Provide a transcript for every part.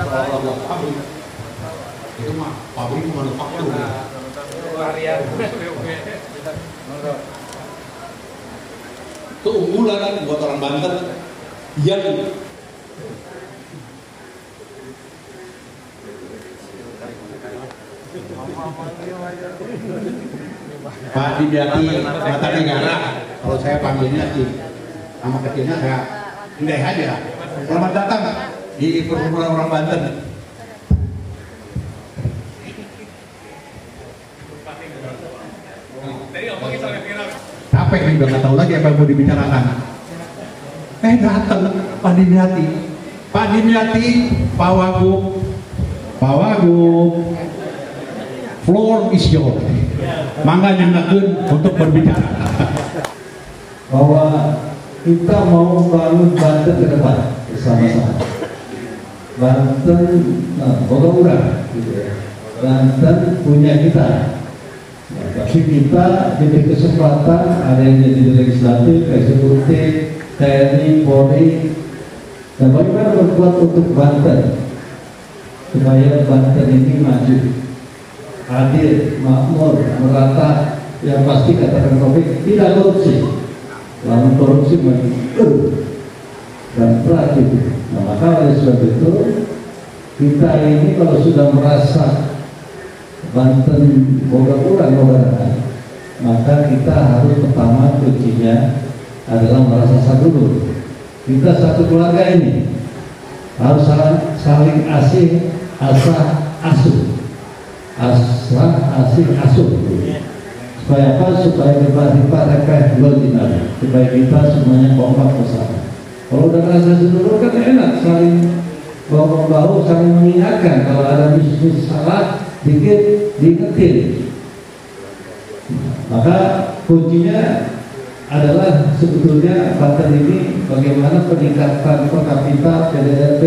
kalau buat pabrik itu mah pabrik manufaktur. Keunggulan kan buat orang Banten yang Pak Dibiati Mata Negara, kalau saya panggilnya sih nama kecilnya saya Indeh aja. Selamat datang di perkumpulan orang Banten. Capek nih, udah nggak tahu lagi apa yang mau dibicarakan. Datang Pak Dimyati, Pak Wagub, floor is yours. Mangga nyangakeun untuk berbicara. Bahwa kita mau membangun Banten ke depan bersama-sama. Banten, boga-boga, gitu ya. Banten punya kita. Tapi kita diberi kesempatan, ada yang jadi legislatif, eksekutif, TNI, Polri, dan bagaimana berbuat untuk Banten supaya Banten ini maju, adil, makmur, merata, yang pasti katakan Taufik tidak korupsi, lalu korupsi dan berat itu. Nah, maka oleh sebab itu kita ini kalau sudah merasa Banten boga kurang, maka kita harus pertama kuncinya adalah merasa satu dulu. Kita satu keluarga ini harus saling asuh, supaya apa? Supaya kita repeh logika, supaya kita semuanya kompak bersama. Kalau udah rasa dulu kan enak, saling bahu-bahu, saling mengingatkan kalau ada bisnis salah dikit diingetin. Maka kuncinya adalah sebetulnya Banten ini bagaimana peningkatan per kapita, PDRP,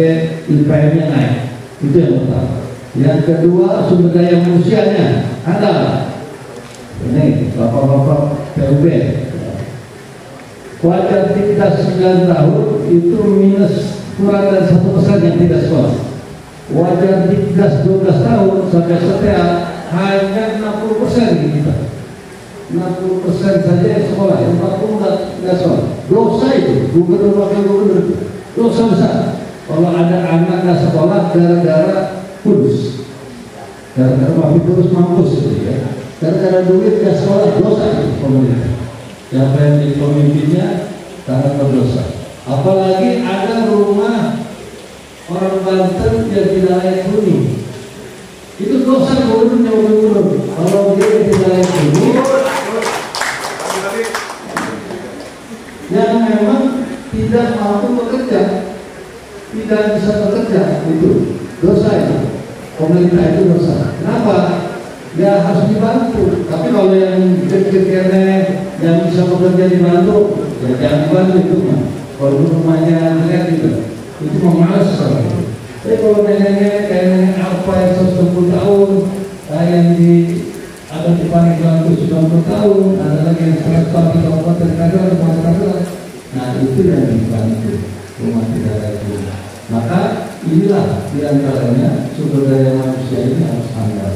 IPM-nya naik. Itu yang pertama. Yang kedua, sumber daya manusianya ada. Ini bapak-bapak PUB. Wajar kita 9 tahun itu minus kurang dari 1% yang tidak sekolah. Wajar Dikdas 12 tahun sampai setia hanya 60% kita. 60% saja yang sekolah, yang 40% nggak sekolah. Dosa itu, gubernur wakil gubernur dosa besar. Kalau ada anak nggak sekolah gara-gara kudus, gara-gara mafia kudus mampus gitu ya. Gara-gara duit nggak sekolah, dosa itu pemerintah. Siapa yang jadi pemimpinnya sangat berdosa. Apalagi ada rumah orang Banten yang tidak layak huni, itu dosa gubernur. Kalau dia tidak layak huni, yang memang tidak mampu bekerja, tidak bisa bekerja, itu dosa itu. Pemerintah itu dosa. Kenapa? Ya harus dibantu. Tapi kalau yang kekeh-kekeh yang bisa bekerja dibantu, ya jangan dibantu itu mah. Kalau rumahnya nenek itu memalas sekali. Tapi kalau neneknya kayak nenek apa yang 160 tahun, yang di ada di Pandeglang itu 90 tahun, ada lagi yang 100 tahun di Kabupaten Kagera, nah itu yang dibantu rumah tidak layak. Maka inilah diantaranya sumber daya manusia ini harus handal.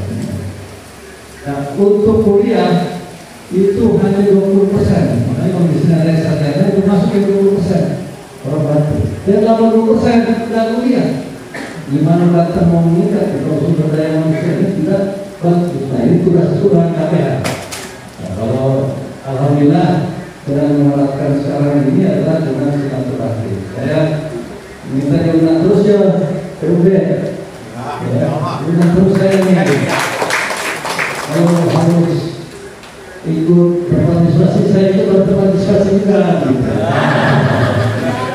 Nah, untuk kuliah itu hanya 20%, makanya kalau di sini ada sarjana itu masuk ke 20% orang Banten. Dan 80% tidak kuliah. Gimana Banten mau meningkat kalau sumber daya manusia ini tidak bagus? Nah, ini tugas KPH. Nah, kalau alhamdulillah sedang menerapkan sekarang ini adalah dengan silaturahmi. Saya minta diundang terus ya, PUB. Undang terus saya ini. Kalau harus ikut berpartisipasi, saya ikut berpartisipasi juga.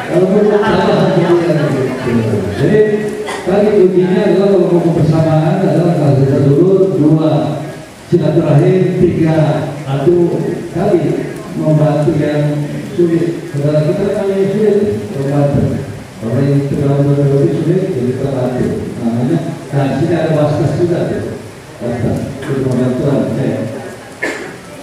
Kalau jadi tadi kuncinya adalah kalau mau kebersamaan adalah kalau dulu 2 silaturahim, 3 kali membantu yang sulit. Saudara kita kali sulit membantu. Orang yang sudah lebih sulit jadi terbantu. Namanya, nah di sini ada waskas juga. Untuk pembantuan saya.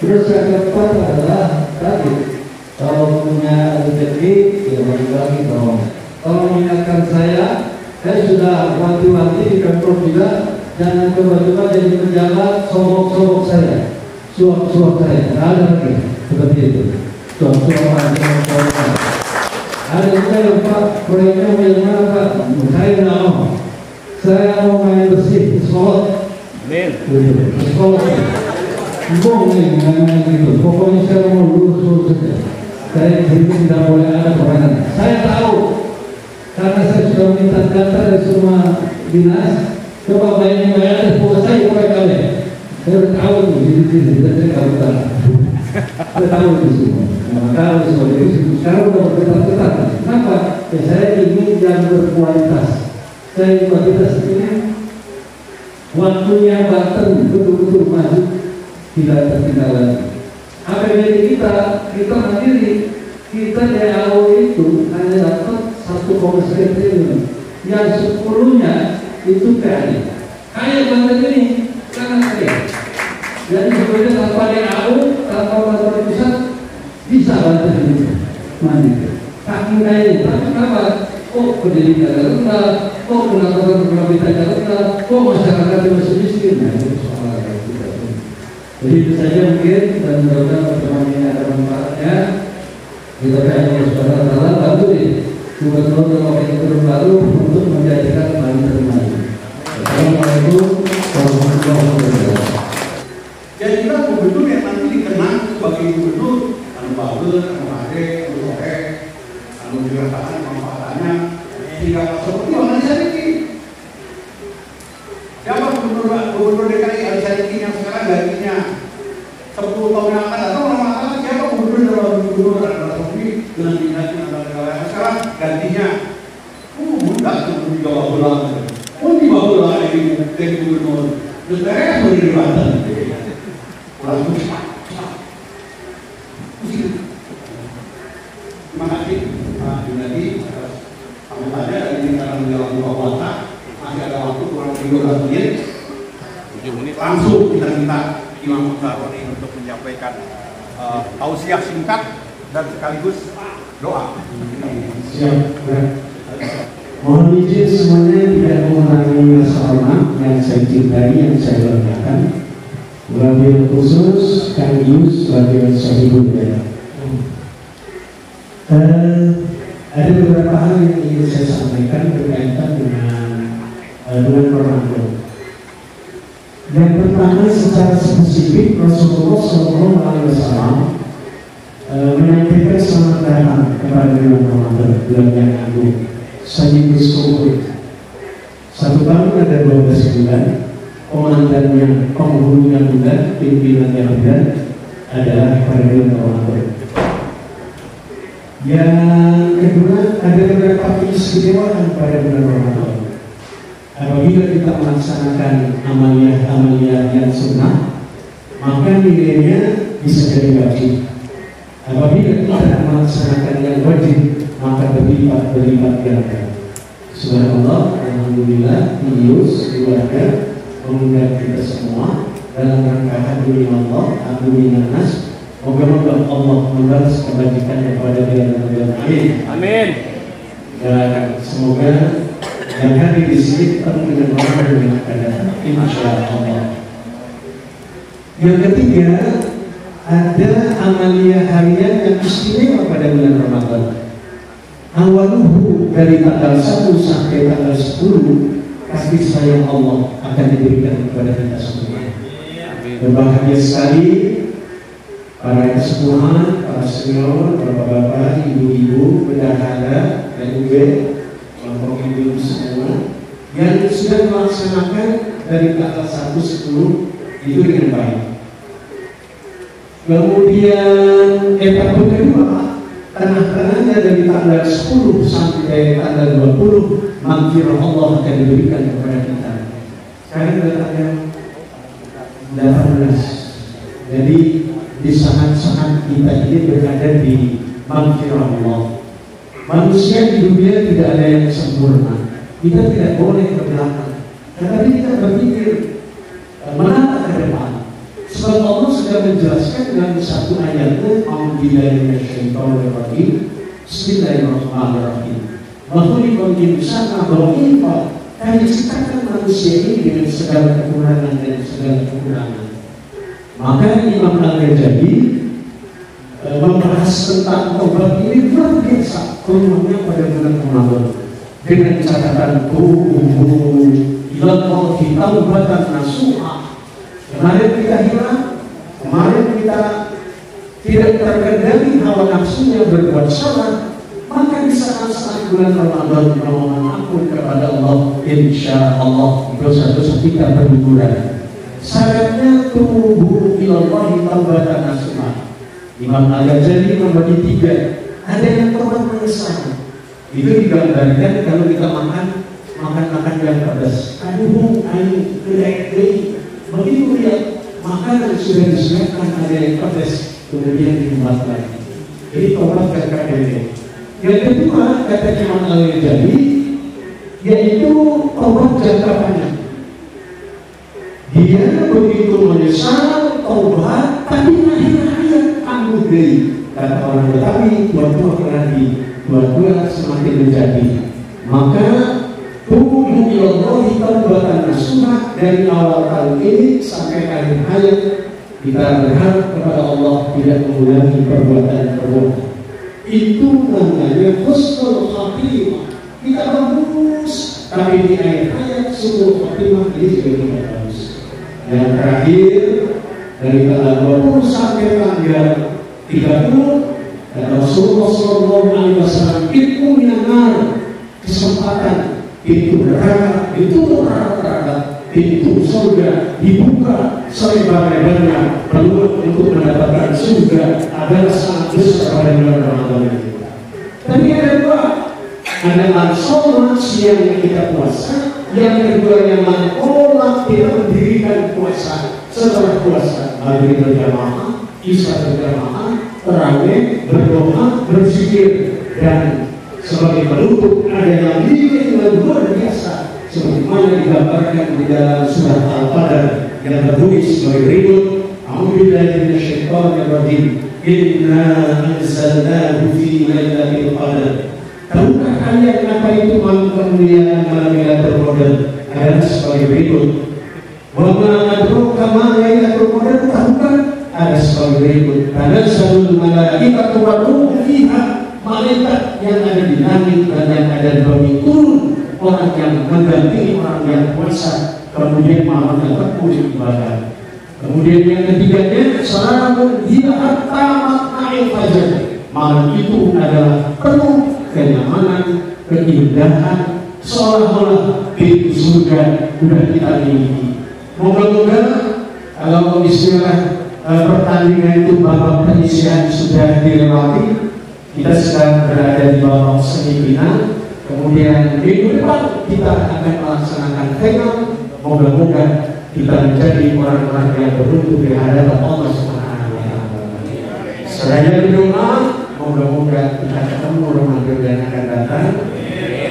Terus yang keempat adalah tadi kalau punya rezeki ya bagi-bagi tolong. Kalau mengingatkan saya Saya sudah wanti-wanti di kantor juga, jangan coba-coba jadi pejabat sobok-sobok saya, suap-suap saya. Tidak ada lagi seperti itu. Suap-suapan, sobok-sobokan. Ada juga yang Pak, proyeknya bagaimana Pak? Saya tidak mau. Saya mau main bersih, sekolah. Amin. Sekolah. Mau main gitu. Pokoknya saya mau lurus saja. Saya tidak boleh ada perangan. Saya tahu. Karena saya sudah minta data dari semua dinas, coba bayangin pokoknya saya proyek kalian. Saya sudah tahu itu di sini, saya tahu. Saya tahu itu semua. Maka sebagai itu sekarang sudah berketat-ketat. Kenapa? Ya, saya ingin yang berkualitas. Saya kualitas ini waktunya Banten betul-betul maju, tidak tertinggal. APBD kita mandiri, kita DAO itu hanya dapat 1,1 triliun, yang 10-nya itu kaya. Kaya Banten ini sangat kaya. Jadi sebenarnya tanpa DAO, tanpa bantuan pusat bisa Banten ini mandiri. Saking kaya, tapi kenapa? Oh, pendidikan rendah, oh pendapatan rendah, oh masyarakat masih miskin. Nah, itu soal kita. Jadi itu saja mungkin, dan mudah-mudahan pertemuan ini ada manfaatnya. Kita hanya saudara-saudara bantu nih gubernur dan wakil gubernur baru untuk menjadikan Bali termaju. Assalamualaikum warahmatullahi wabarakatuh. Jadi kita gubernur yang nanti dikenang sebagai gubernur anu bagus, anu ade, anu oke, anu dirasakan manfaatnya tidak seperti orang Syariki. Siapa gubernur DKI Ali Syariki yang sekarang gajinya 10 tahun yang akan datang, orang mengatakan siapa gubernur dan wakil gubernur adalah dengan dinasti antara sekarang gantinya mudah untuk dibawa pulang dibawa pulang dari gubernur terus mereka sudah di Banten pulang terima kasih Pak Junadi atas sambutannya dan ini karena menjelang buka puasa masih ada waktu kurang lebih 12 menit 7 menit langsung kita minta Imam Mutaroni untuk menyampaikan tausiah singkat dan sekaligus doa. Siap. Mohon izin semuanya tidak mengurangi rasa hormat yang saya cintai, yang saya banggakan. Wabil khusus Kang Yus sebagai sahibul ya. Ada beberapa hal yang ingin saya sampaikan berkaitan dengan Ramadan. Yang pertama secara spesifik Rasulullah SAW menyampaikan selamat datang kepada bulan Ramadan, bulan yang agung, Sayyidus Syuhur. 1 tahun ada 12 bulan, komandannya, penghulunya bulan, pimpinannya bulan adalah pada bulan Ramadan. Yang kedua, ada beberapa keistimewaan pada bulan Ramadan. Apabila kita melaksanakan amalia yang sunnah, maka nilainya bisa jadi wajib. Apabila kita melaksanakan yang wajib, maka berlipat ganda. Subhanallah, alhamdulillah, Yus keluarga mengundang kita semua dalam rangka hadir Allah, hadir nas. Moga-moga Allah membalas kebajikan kepada dia. Amin. Dan semoga yang hadir di sini tetap dengan orang dengan keadaan, insya Allah. Yang ketiga, ada amalia harian yang istimewa pada bulan Ramadan. Awaluhu dari tanggal 1 sampai tanggal 10, kasih sayang Allah akan diberikan kepada kita semua. Berbahagia sekali para kesepuhan, para senior, bapak-bapak, ibu-ibu, bendahara, dan kelompok ibu semua yang sudah melaksanakan dari tanggal 1-10 itu dengan baik. Kemudian etapa kedua, tengah-tengahnya dari tanggal 10 sampai tanggal 20, maghfirah Allah akan diberikan kepada kita. Sekarang tanggal 18. Jadi di saat-saat kita ini berada di maghfirah Allah. Manusia di dunia tidak ada yang sempurna. Kita tidak boleh ke belakang, tetapi kita berpikir menatap ke depan. Sebab Allah sudah menjelaskan dengan satu ayatnya, A'udzubillahi minasyaitonir rajim, Bismillahirrahmanirrahim. Makhluk insan bahwa infak kami ciptakan manusia ini dengan segala kekurangan dan segala kekurangan. Maka Imam Al-Ghazali membahas tentang taubat ini luar biasa, terutama pada bulan Ramadan dengan catatan tubuh ilallah taubatan nasuha. Kemarin kita hilang, kemarin kita tidak terkendali hawa nafsunya berbuat salah, maka di saat-saat bulan Ramadan memohon ampun kepada Allah, insya Allah dosa-dosa kita berguguran. Syaratnya tubuh ilallahi taubatan nasuha. Imam Al-Ghazali membagi tiga. Ada yang taubat menyesal. Itu digambarkan kalau kita makan yang pedas. Aduh, air begitu lihat makanan sudah disiapkan ada yang pedas, kemudian dibuat lagi. Jadi taubat karena yang kedua kata Imam Al-Ghazali yaitu taubat jangka panjang. Dia begitu menyesal taubat, tapi akhir-akhir anggur dari kata orang Betawi, dua-dua berarti dua-dua semakin menjadi. Maka tubuh ilallahi taubatan nasuha dari awal tahun ini sampai akhir hayat kita berharap kepada Allah tidak mengulangi perbuatan-perbuatan. Itu namanya husnul khatimah. Kita bagus, tapi di akhir hayat husnul khatimah ini juga tidak bagus. Yang terakhir dari tanggal 20 sampai tanggal 30 dan Rasulullah SAW itu minar kesempatan pintu neraka, pintu neraka, pintu surga dibuka selebar-lebarnya. Peluang untuk mendapatkan surga adalah sangat besar pada bulan Ramadan ini. Tapi ada dua, ada mansolat siang kita puasa, yang kedua yang mankola kita mendirikan puasa. Setelah puasa maghrib berjamaah, isya berjamaah, tarawih, berdoa, berzikir, dan sebagai penutup ada yang luar biasa sebagaimana digambarkan di dalam surah Al-Qadar yang tertulis sebagai berikut: A'udzubillahi minasyaitonir rajim. Inna anzalnahu fi lailatul qadar. Tahukah kalian apa itu kemuliaan malam Lailatul Qadar? Adalah sebagai berikut. Wa ma adraka ma Lailatul Qadar? Tahukah? Ada sebagai berikut. Tanazzalul malaikatu wa ruhu fiha. Malaikat yang ada di langit dan yang ada di bumi turun, orang yang mengganti orang yang puasa, kemudian malamnya terpuji ibadah. Kemudian yang ketiganya, salamun hiya hatta matla'il fajr. Malam itu adalah penuh kenyamanan, keindahan, seolah-olah pintu surga sudah kita miliki. Moga-moga kalau istilah pertandingan itu babak penyisihan sudah dilewati, kita sedang berada di babak semifinal. Kemudian minggu depan kita akan melaksanakan final. Moga-moga kita menjadi orang-orang yang beruntung di hadapan Allah Subhanahu wa Ta'ala. Seraya berdoa, moga-moga kita ketemu Ramadan yang akan datang.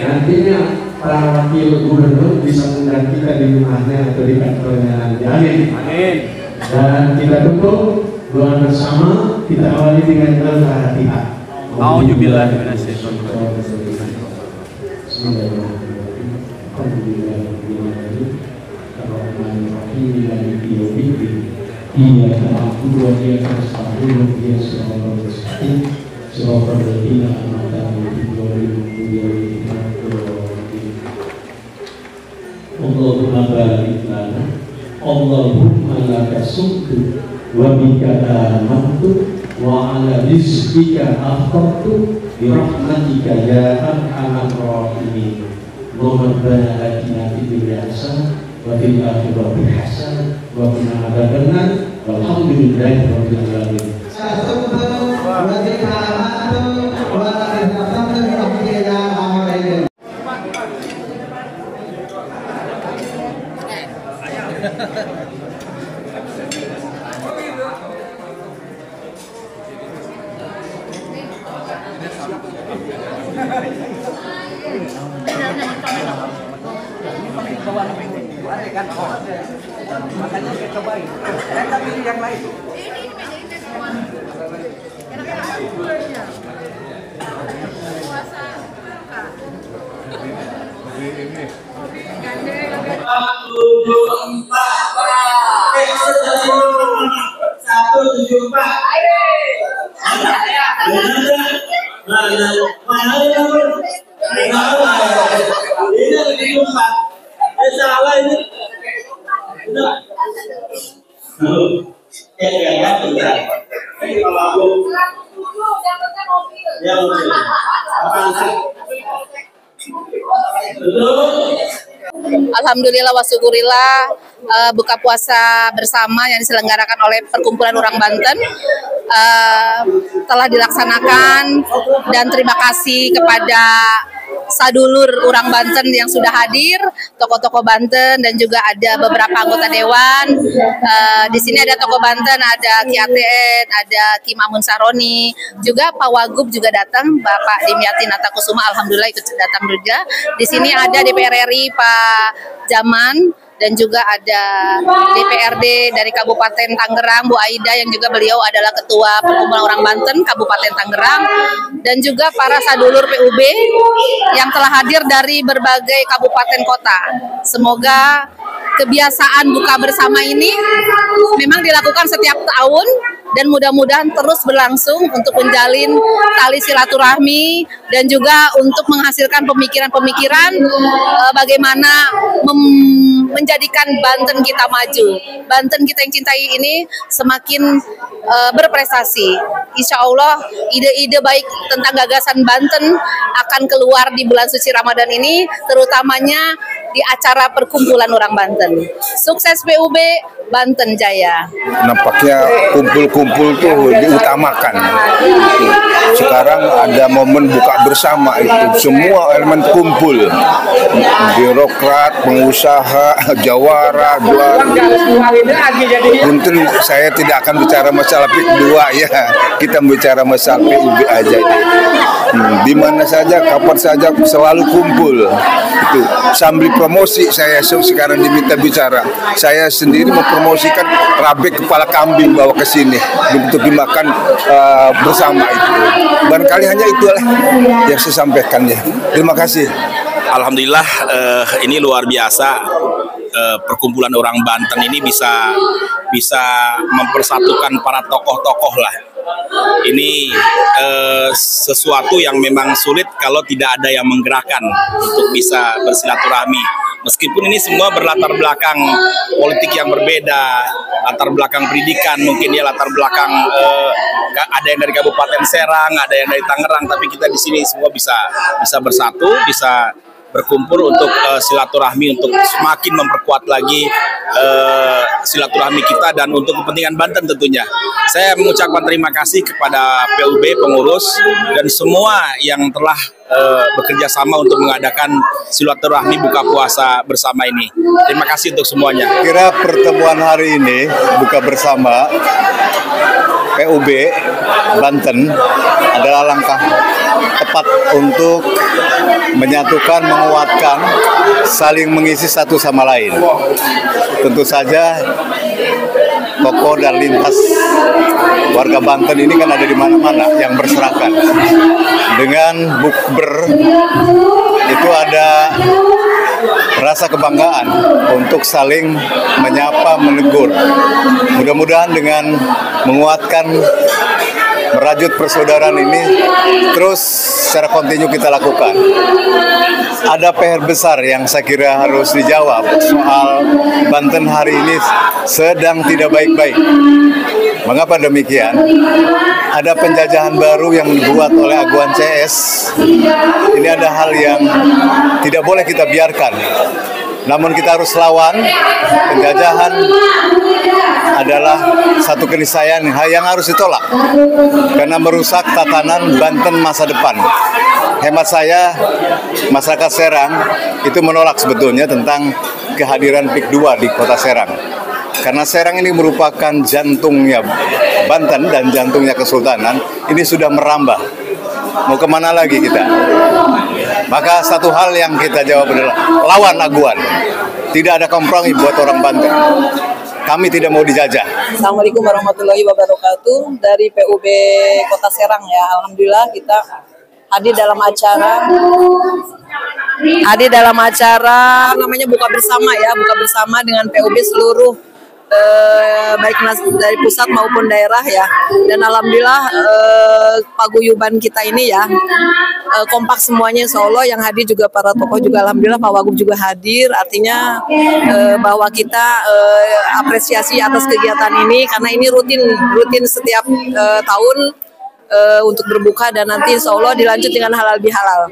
Nantinya para wakil gubernur bisa mengundang kita di rumahnya atau di kantornya. Amin. Dan kita dukung doa bersama. Kita awali dengan Al-Fatihah. A'udzubillahi minasyaitonir rajim. Bismillahirrahmanirrahim. Alhamdulillahirabbil alamin. Maliki yaumiddin. Iyyaka na'budu wa iyyaka nasta'in. Ihdinas siratal mustaqim. Siratal ladzina an'amta 'alaihim ghairil maghdubi 'alaihim waladdallin. Allahumma barik lana. Allahumma laka sumtu wa bika amantu wa ala rizqika afqatu bi rahmatika ya arhamar rahimin. Rabbana atina fid dunya hasanah wa fil akhirati hasanah wa qina adzabannar. Walhamdulillahi rabbil alamin. Makanya saya cobain. Saya pilih yang lain. Puasa Alhamdulillah wa syukurillah, buka puasa bersama yang diselenggarakan oleh Perkumpulan Orang Banten telah dilaksanakan, dan terima kasih kepada sadulur Orang Banten yang sudah hadir, tokoh-tokoh Banten, dan juga ada beberapa anggota dewan. Di sini ada tokoh Banten, ada Ki ATN, ada Ki Mamun Saroni, juga Pak Wagub juga datang, Bapak Dimyati Natakusuma, alhamdulillah ikut datang juga. Di sini ada DPR RI Pak Jaman, dan juga ada DPRD dari Kabupaten Tangerang, Bu Aida, yang juga beliau adalah Ketua Perkumpulan Orang Banten Kabupaten Tangerang, dan juga para sadulur PUB yang telah hadir dari berbagai kabupaten kota. Semoga kebiasaan buka bersama ini memang dilakukan setiap tahun, dan mudah-mudahan terus berlangsung untuk menjalin tali silaturahmi, dan juga untuk menghasilkan pemikiran-pemikiran bagaimana menjadikan Banten kita maju. Banten kita yang cintai ini semakin berprestasi. Insya Allah ide-ide baik tentang gagasan Banten akan keluar di bulan suci Ramadan ini, terutamanya di acara Perkumpulan Orang Banten. Sukses PUB, Banten Jaya. Nampaknya kumpul-kumpul tuh diutamakan. Sekarang ada momen buka bersama itu, semua elemen kumpul. Birokrat, pengusaha, jawara, juara. Mungkin saya tidak akan bicara masalah PIK 2 ya, kita bicara masalah PUB aja. Di mana saja, kapan saja selalu kumpul. Itu sambil promosi, saya sekarang diminta bicara. Saya sendiri mempromosikan rabek kepala kambing bawa ke sini untuk dimakan bersama itu. Barangkali hanya itulah yang saya sampaikan ya. Terima kasih. Alhamdulillah ini luar biasa. Perkumpulan Orang Banten ini bisa mempersatukan para tokoh-tokoh lah. Ini sesuatu yang memang sulit kalau tidak ada yang menggerakkan untuk bisa bersilaturahmi. Meskipun ini semua berlatar belakang politik yang berbeda, latar belakang pendidikan, mungkin ya latar belakang ada yang dari Kabupaten Serang, ada yang dari Tangerang, tapi kita di sini semua bisa bersatu, bisa berkumpul untuk silaturahmi, untuk semakin memperkuat lagi silaturahmi kita dan untuk kepentingan Banten tentunya. Saya mengucapkan terima kasih kepada PUB, pengurus, dan semua yang telah bekerja sama untuk mengadakan silaturahmi buka puasa bersama ini. Terima kasih untuk semuanya. Kira pertemuan hari ini buka bersama PUB Banten adalah langkah tepat untuk menyatukan, menguatkan, saling mengisi satu sama lain. Tentu saja tokoh dan lintas warga Banten ini kan ada di mana-mana yang berserakan. Dengan bukber itu ada rasa kebanggaan untuk saling menyapa, menegur. Mudah-mudahan dengan menguatkan, merajut persaudaraan ini terus secara kontinu kita lakukan. Ada PR besar yang saya kira harus dijawab soal Banten hari ini sedang tidak baik-baik. Mengapa demikian? Ada penjajahan baru yang dibuat oleh Aguan CS. Ini ada hal yang tidak boleh kita biarkan. Namun kita harus lawan. Penjajahan adalah satu keniscayaan yang harus ditolak karena merusak tatanan Banten masa depan. Hemat saya, masyarakat Serang itu menolak sebetulnya tentang kehadiran PIK 2 di kota Serang. Karena Serang ini merupakan jantungnya Banten dan jantungnya Kesultanan, ini sudah merambah. Mau kemana lagi kita? Maka satu hal yang kita jawab adalah lawan Aguan. Tidak ada kompromi buat orang Banten. Kami tidak mau dijajah. Assalamualaikum warahmatullahi wabarakatuh. Dari PUB Kota Serang ya, alhamdulillah kita hadir dalam acara namanya buka bersama dengan PUB seluruh baik dari pusat maupun daerah ya, dan alhamdulillah paguyuban kita ini ya kompak semuanya, insya Allah yang hadir juga para tokoh juga alhamdulillah, Pak Wagub juga hadir, artinya bahwa kita apresiasi atas kegiatan ini karena ini rutin setiap tahun untuk berbuka, dan nanti insya Allah dilanjut dengan halal bihalal.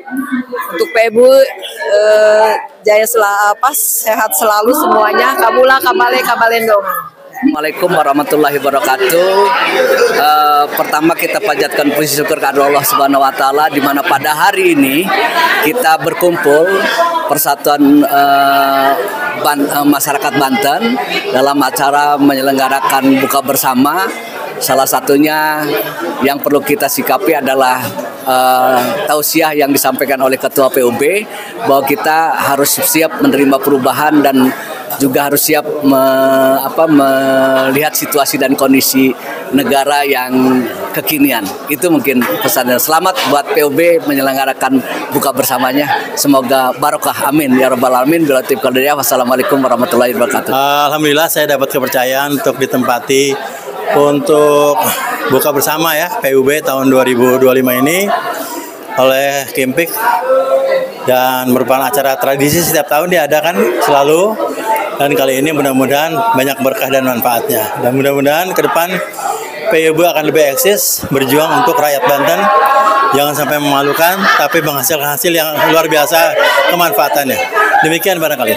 Untuk PEBU jaya sehat selalu semuanya, kabula kabalendong. Assalamualaikum warahmatullahi wabarakatuh. Pertama kita panjatkan puji syukur kepada Allah Subhanahu wa taala di mana pada hari ini kita berkumpul persatuan masyarakat Banten dalam acara menyelenggarakan buka bersama. Salah satunya yang perlu kita sikapi adalah tausiah yang disampaikan oleh Ketua PUB bahwa kita harus siap menerima perubahan dan juga harus siap melihat situasi dan kondisi negara yang kekinian. Itu mungkin pesannya. Selamat buat PUB menyelenggarakan buka bersamanya. Semoga barokah. Amin ya rabbal alamin. Wassalamualaikum warahmatullahi wabarakatuh. Alhamdulillah saya dapat kepercayaan untuk ditempati untuk buka bersama ya PUB tahun 2025 ini oleh Kimpik, dan merupakan acara tradisi setiap tahun diadakan selalu, dan kali ini mudah-mudahan banyak berkah dan manfaatnya, dan mudah-mudahan ke depan PUB akan lebih eksis berjuang untuk rakyat Banten, jangan sampai memalukan tapi menghasilkan hasil yang luar biasa kemanfaatannya. Demikian barangkali.